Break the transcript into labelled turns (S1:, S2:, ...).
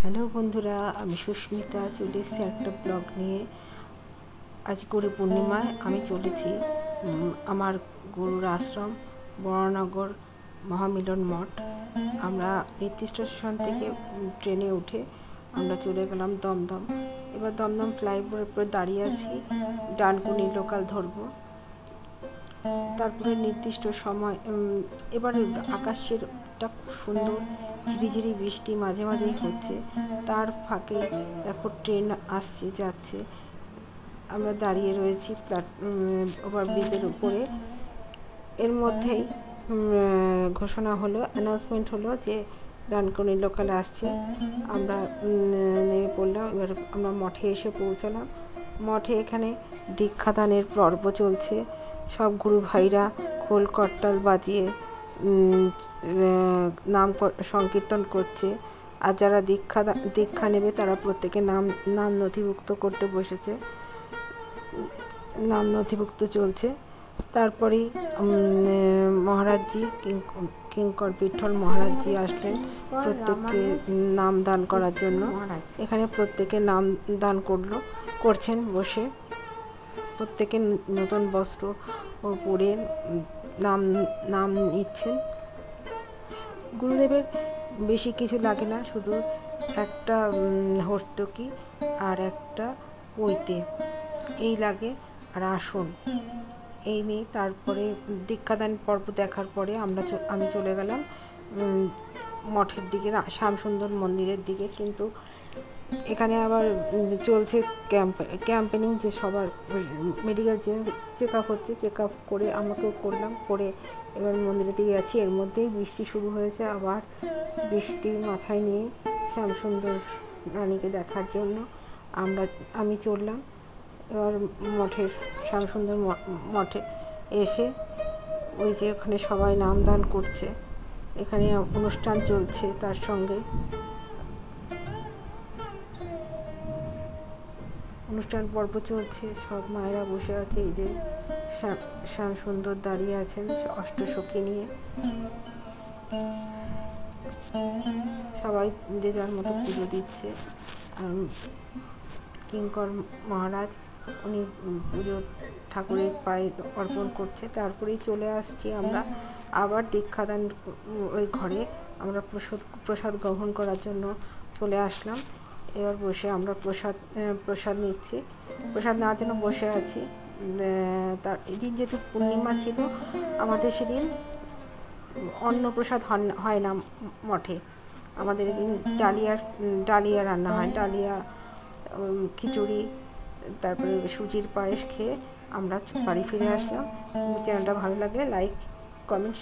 S1: Hello বন্ধুরা, আমি সুস্মিতা চলে এসেছি একটা ব্লগ নিয়ে। আজ গুরু পূর্ণিমায় আমি চলেছি আমার গুরুর আশ্রম বরানগর মহামিলন মঠ। আমরা নির্দিষ্ট স্টেশন থেকে ট্রেনে উঠে আমরা চলে গেলাম দমদম। এবার দমদম ফ্লাইওভারের উপরে দাঁড়িয়ে আছি, ডানকুনি লোকাল ধরবো। তারপরে নির্দিষ্ট সময় এবার আকাশটা খুব সুন্দর, ঝিরিঝিরি বৃষ্টি মাঝে মাঝেই হচ্ছে, তার ফাঁকে দেখো ট্রেন আসছে যাচ্ছে। আমরা দাঁড়িয়ে রয়েছি ওভারব্রিজের উপরে। এর মধ্যেই ঘোষণা হলো, অ্যানাউন্সমেন্ট হলো যে ডানকুনি লোকাল আসছে। আমরা নেমে পড়লাম। এবার আমরা মঠে এসে পৌঁছালাম। মঠে এখানে দীক্ষাদানের পর্ব চলছে। সব গুরু ভাইরা খোল করতাল বাজিয়ে নাম সংকীর্তন করছে। আর যারা দীক্ষা নেবে তারা প্রত্যেকে নাম নথিভুক্ত করতে বসেছে। নাম নথিভুক্ত চলছে। তারপরেই মহারাজজি কিঙ্কর বিঠল মহারাজজি আসলেন প্রত্যেককে নাম দান করার জন্য। এখানে প্রত্যেকে নাম দান করছেন বসে। প্রত্যেকে নতুন বস্ত্র পরে নাম নিচ্ছেন। গুরুদেবের বেশি কিছু লাগে না, শুধু একটা হর্তকি আর একটা পৈতে এই লাগে, আর আসন এই নিয়ে। তারপরে দীক্ষাদান পর্ব দেখার পরে আমি চলে গেলাম মঠের দিকে, শ্যামসুন্দর মন্দিরের দিকে। কিন্তু এখানে আবার চলছে ক্যাম্পেনিং, যে সবার মেডিকেল চেক আপ হচ্ছে। চেক আপ করে আমাকেও করলাম, করে এবার মন্দিরের দিকে যাচ্ছি। এর মধ্যেই বৃষ্টি শুরু হয়েছে। আবার বৃষ্টি মাথায় নিয়ে শ্যামসুন্দর রানীকে দেখার জন্য আমি চললাম। এবার শ্যামসুন্দর মঠে এসে ওই যে ওখানে সবাই নামদান করছে, এখানে অনুষ্ঠান চলছে, তার সঙ্গে অনুষ্ঠান পর্ব চলছে। সব মায়েরা বসে আছে। এই যে শ্যামসুন্দর দাঁড়িয়ে আছেন অষ্টসখী নিয়ে। সবাই যে যার মতো পুজো দিচ্ছে। কিঙ্কর মহারাজ উনি পুজো ঠাকুরের পায়ে অর্পণ করছে। তারপরেই চলে আসছি আমরা আবার দীক্ষাদান ওই ঘরে। আমরা প্রসাদ গ্রহণ করার জন্য চলে আসলাম। এবার বসে আমরা প্রসাদ নিচ্ছি। প্রসাদ নেওয়ার জন্য বসে আছি। তার এদিন যেহেতু পূর্ণিমা ছিল, আমাদের সেদিন অন্নপ্রসাদ হয় না মঠে। আমাদের এদিন ডালিয়া রান্না হয়, ডালিয়া, খিচুড়ি, তারপরে সুজির পায়েস খেয়ে আমরা বাড়ি ফিরে আসলাম। চ্যানেলটা ভালো লাগলে লাইক, কমেন্ট